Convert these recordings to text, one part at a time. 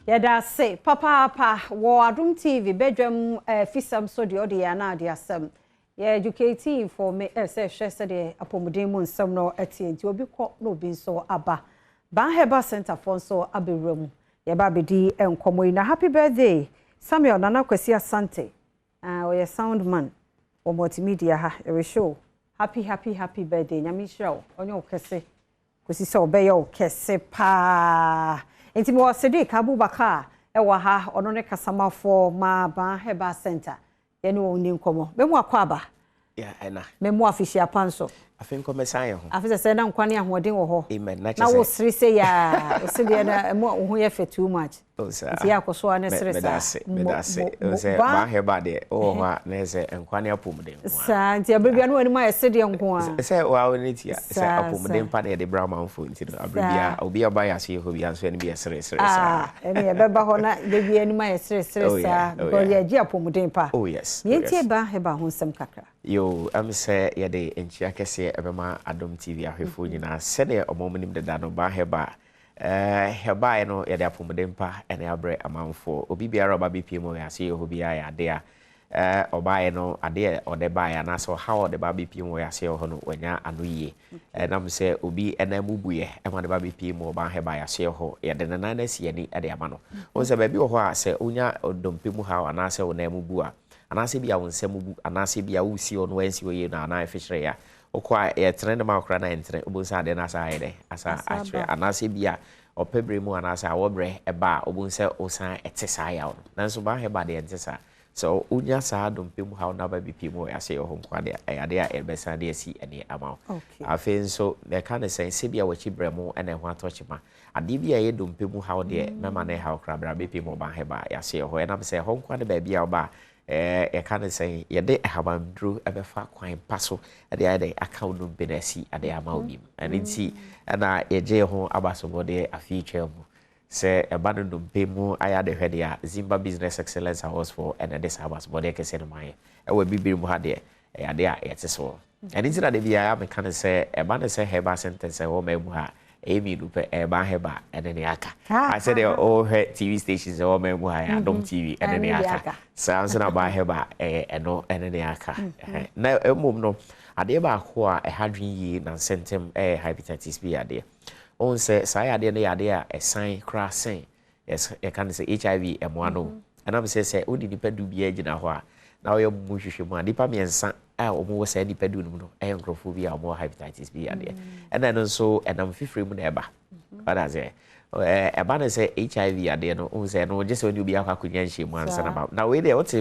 Yada say, Papa, wo Adom TV, Badwam Afisem so de ode ya na ade asem. Ye educating for me, say, share de apomuden mu nsem no etie nti obi kọ no obi nso aba. Baah Herbal Center for so abewram. Ye ba bedi enkomo yi na happy birthday. Samuel Nana Kwesi Asante. We sound man. O multimedia ha, e show. Happy birthday. Nyame hira onye okese. Kwesi se obeye okese pa. Enti mo sede Abubakar e wa ha ono ne kasamafo ma Baah Herbal Center. Ye no oni nkomo. Be mu akwaba. Yeah, ena. Me mu afishia panso. Afen ko mesan ho. Afisa se na nkwane ahoden wo ho. Amen. Na wo siri se ya, o se de na mo ho ye fe too much. Nti ya koso ane siri sa. Me da se. O se Baah Herbal de o ho na se nkwane apomuden. Sa nti abrebia no ani ma ye se de nko a. Se wa oni tia se apomuden pa de Brahman fo nti no abrebia obi aba ya se ho bia so ani bia siri sa. Ene ye beba ho na de bia ani ma ye siri sa. Because ye gi apomuden pa. Oh yes. Ye nti Baah Herbal ho nsem kakra. Yo, am say ye de enchia kese ebema Adom TV ahwefo nyina se de omomunim de da no Baah Herbal Herbal no ye de apomuden pa ene abre amanfo obi biara oba BPM ya se ho bia ya de a oba no ade ode ba ya na so how ode ba BPM ya se ho no wanya anoyie nam se obi ena mubuye e ma de ba BPM Baah Herbal ya se ho ye de nana na si ani ade ama no won se ba bi ho a se onya odompemu ha na se wona mubu a anase bia wonsem anase bia wusi ono wansi we na na efihre ya okwa e trend ma okra na entre obunsa de na sa ayede asa achre anase bia opebre mu anase awobre eba obunsa osan etesa ya ono nanso Baah Herbal de etesa so unya sa dompem ha na ba bipi mu ya se ho nkwa de ade a ebesa de asi ene ama afen so de kan sen se bia wachi bremu ene ho atochima ade bia ye dompem ha de mema na ha okra bra bipi mu Baah Herbal ya se ho enam se ho nkwa de ba bia oba e kan say ye de habandru ebefa kwan paso de ade account no benasi ade ama obim aniti na ye je ho abasobo de afiche mu se ebanu no bemu aya de hwede a Zimba Business Excellence Awards for and this abasobo de kese no mai e wa bibiri mu ha de ade a ye teso aniti na de bia me kan say ebanu say Herbal Center say wo memu ha Amy Lupe Baah Herbal and then aka. I said they all TV stations all men who Adom TV and then aka. Sounds na Baah Herbal no and then aka. Now no adeba ho a hadwin yi na sentem hepatitis B ade. On say say ade na ade a sign crash sign. Yes, you can say HIV M1. And I'm say odi nipa du bia gina ho a na we mu hwehwe mu nipa miensa omo say nipa du no nkrofo bi a omo hepatitis B ade. And then so enam fifre mu na eba. What does it? Eba na say HIV ade no on say no just when you be akwakunya nhye mu ansa na ba. Na we dey what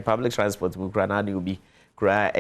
public transport mu kra na you be kra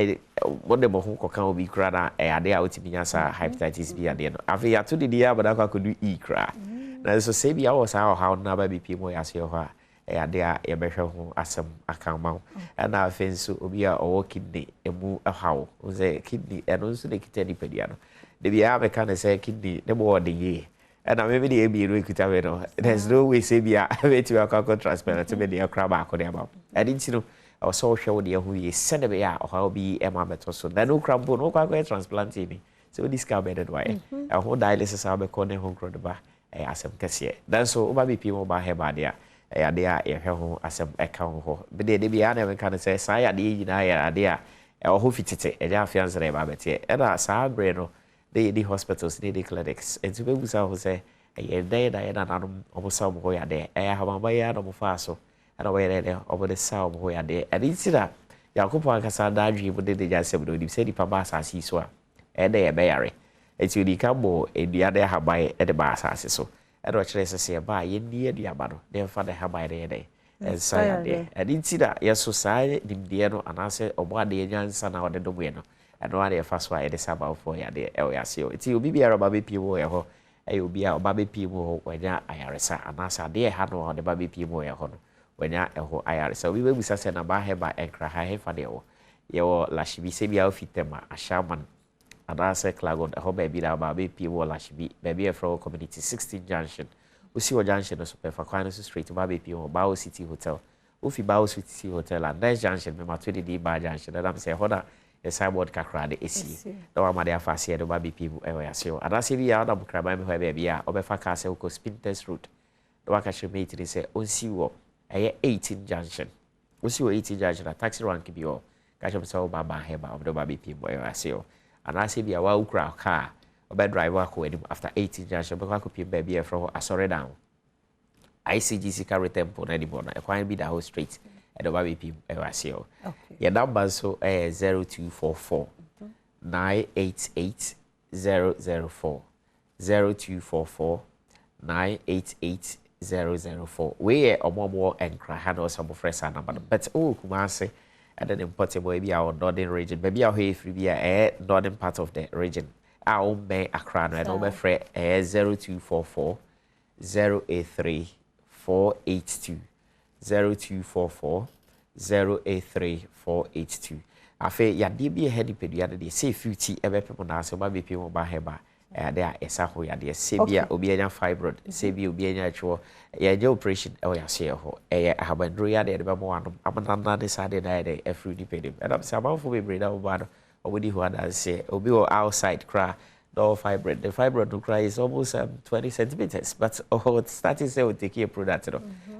what dem ho kokan obi kra na ade a otimi nya sa hepatitis B ade no. Afi ya to di dia ba da kwakudu e kra. Na so say bi a wo sa how na ba BP mu ya se ho a ade a ye behwe ho asem akanma and na afenso obi a owo kidney emu hawo o say kidney eno nso de kitani pedia no de bia be kan say kidney de bo de ye and na maybe the ebi ro kuta we no there's no way say bia wait we akọ transplant me de akra ba akọ de ba ade nti no o so hwe de hu ye send be ya o ha obi e ma beto so na no krampo no akọ transplant ni so this ka be de why e ho dialysis a be ko ne ho kro de ba asem kese dan so o ba bi pi mo Baah Herbal de ade a ye hwe ho asem eka ho be de bia na me kan say sai ade yina ya ade a e ho fitete e ja afianse re ba bete e na sa bre no the hospitals the clinics and to be busa ho say ye dey da ye na nanom obosa mo ya de e ha ba ya no mo fa so e na we de obo sa mo ya de e di tira yakopo akasa da adwi bo de ja se bo di se di pa ba asase so a e de ye be yare e ti di ka bo e di ade ha ba e de ba asase so e do kire se ba ye ni e di aba no de fa de ha ba de de e sa ya de e di tira ye so sa di de no anase obo ade nyansa na ode do no and one of us why it is about for ya de elwasio ti obi bia roba be pimo ye ho e obi a oba be pimo wanya ayaresa anasa de ha no de ba be pimo ye ho no wanya eho ayaresa obi be busa se na Baah Herbal enkra ha he fa de wo ye wo lashibi se bia ofitema ashaman anasa klagon ho ba bi da ba be pimo lashibi ba bi e fro community 16 junction usi wo junction no super fa kwan so straight ba be pimo Baah City Hotel ufi Baah City Hotel and next junction me ma 20 di Baah junction that am say hoda the cyborg kakra de esi no amade afase do ba BP e we aseo adase bi ya na bukraba me ho be bia obefa ka se ko spin test route waka mate ni say onsi wo eye 18 junction onsi wo 18 junction a taxi rank bi o ka hye say Baah Herbal obo ba BP boy aseo ana se bia wa ukra car obe drive akọ enim after 18 junction be kwa kopie ba bia from asore down ICGC carry tempo na anymore na ekwan bi da whole straight e do ba BP aseo your number so 0244 988 004 0244 988 004 we omomo enkra ha no some fresh number but Kumasi and then importable be our northern region maybe our here free be northern part of the region our me Accra and over free 0244 083 482 0244 083 482 afi ya DB head pedua de say 50 ebe people na so ba be people Baah Herbal there esa ho ya de sebia obi anya fibroid sebia obi anya atwo ya je operation e ya share ho ahabandro ya de be mo anom amanana de sade na de every dependent and am say amanfo be breed out bad obodi ho ada say obi outside cry no fibroid the fibroid no cry is almost 20 centimeters but starting say we take a product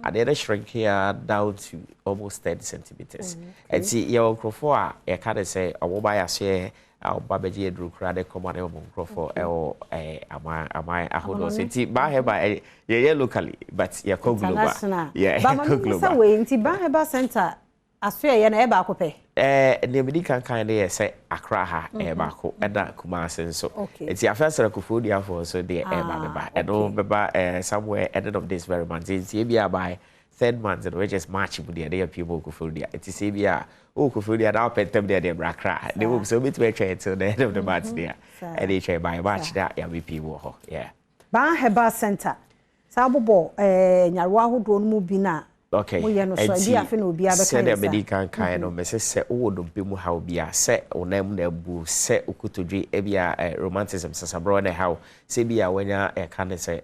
and then shrink here down to almost 10 centimeters and see your crofo a can say obo buy share our babaji edru kra de come on e microphone am ahodo senti Baah Herbal ye locally but ye ko global but global we nti Baah Herbal center aso ye na e ba ko pe ne medi kan de say Accra ha e ba ko e da Kumasi nso nti afesere kofo dia for so de e ba e no beba somewhere ending of this very month nti e bia by 3rd month and we just march with the day people kofo dia it is e bia kofo dia na pentem dia de brakra they will so bit we try till the end of the month there and they try by march that ya be people ho Baah Herbal center sa bobo nyaruwa hodo no mu bi na okay said the medical kind of message say do be mu how bia say onam na bu say okutodwe e bia romanticism sasabro na how say bia wanya e kan say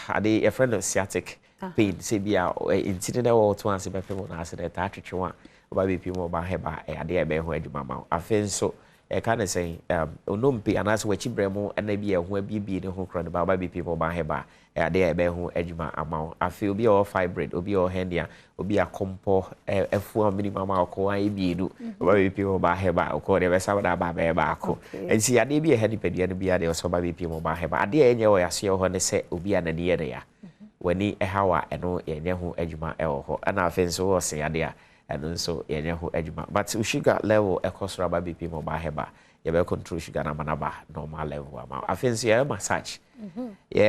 ade a friend of sciatic pain say bia intine na wo to anse be people na ase that atwetwe wa ba be people Baah Herbal ade e be ho adwuma ma afen so e kan say onompe anase wachi bremo na bia ho abibi ne ho kro ne ba be people Baah Herbal ade e be ho adwuma ama afi obi o fibroid obi o hendia obi a kompo efu amini mama ko an ebienu ba be people Baah Herbal ko de be sabada ba be ba ko ensi ade bi e hedi pedua ne bia de so ba be people Baah Herbal ade enye wo yase ho ne se obi a na ne ye ya wani hawa eno yenye ho adwuma e ho ana afen so wo se ade a eno so yenye ho adwuma but sugar level e kosoro ba be people Baah Herbal ye be control sugar na manaba normal level ama afen so ye massage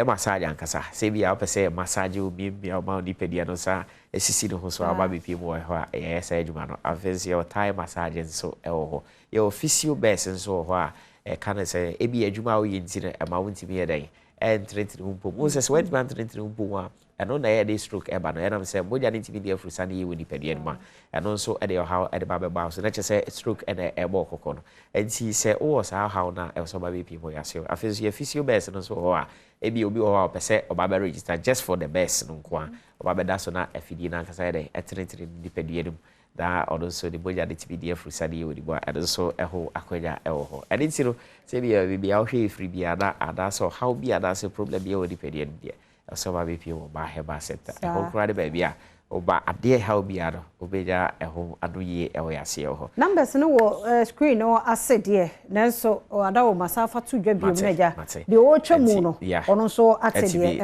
massage ankasa se bia opese massage obi bia ma oni pedia no sa esisi no so aba be people ho a ye sa adwuma no afen so ye time massage so e ho ye physio base so ho a e kan say e bi adwuma wo yenti na e ma wontimi ye dan entrentri umpo mo se so wetman entrentri umpo wa eno na ye dey stroke e ba no enam say moja ni timi dey frusa na ye woni pedia no ma eno so e dey how e dey ba ba so na che say stroke e dey e bo kokko no enti say o sa how na e so ba be people ya so afis ye physio base no so ho a e bi obi ho a pese o ba be register just for the best no nko a o ba be da so na afidi na nka say dey entrentri ni pedia no da odo so the moja de timi dey frusa na ye woni bo eno so e ho akwanya e ho eni ti no say bi a hwe free bi ada so how bi ada so problem bi woni pedia no dia so ba be people Baah Herbal center e ho kura de ba bia oba ade how bi ado obeja e ho adoye e ho yase ho numbers no wo screen no asset ye nanso ada wo masafa to dwa bi omeja de o twemu no ono so atede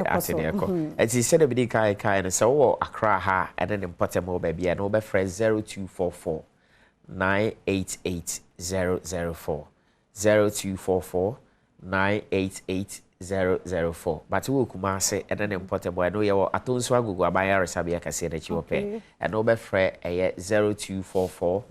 eti said be kai no so wo Accra ha and then importable ba bia no be fresh 0244 988 004 0244 988 004 but we Kumasi and then importable I know you atonso agugu abaya resabia kase na chi ope and no be frɛ 0244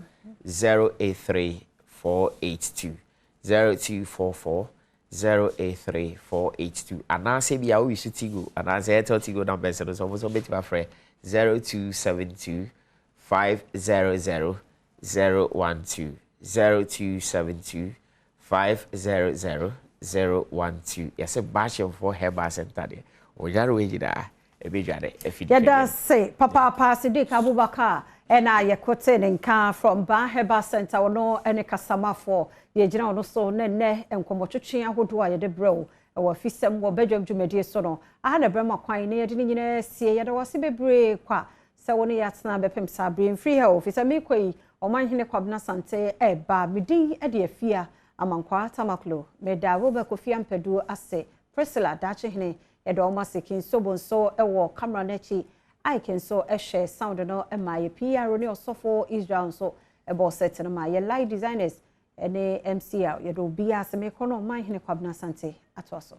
083 482 0244 083 482 anase bia we su tigo anase tigo number so so beti ba frɛ 0272 500 012 0272 500 012 yes Baah Herbal center there ojaro ejida ebejade efidi yada say papa Sidik Abubakar ena yekote nka from Baah Herbal center no ene kasama for ye gina ono so ne enkomotwetwe ahodo a ye de brew ɛwɔ Afisem wɔ Badwam dwumadie so no aha na brama kwan na yɛde ne nyina sie yɛde wase bebree kwa sɛ wone yɛatena bɛpem saa brain free health Afisem ekɔyi ɔmanhene kwabena sante ɛba medin ɛde afia amankwa tamaklo meda Herbal kofia mpedu ase Priscilla dachehene yɛde ɔma sekin sobonso ɛwɔ camera n'akyi aiken so ɛhwɛ sound no ɛma yɛ PR ne ɔsɔfo Israel so ɛbɔ set no ma yɛ live designers ene MCR yɛde obi asɛm ekono ɔmanhene kwabena sante ato so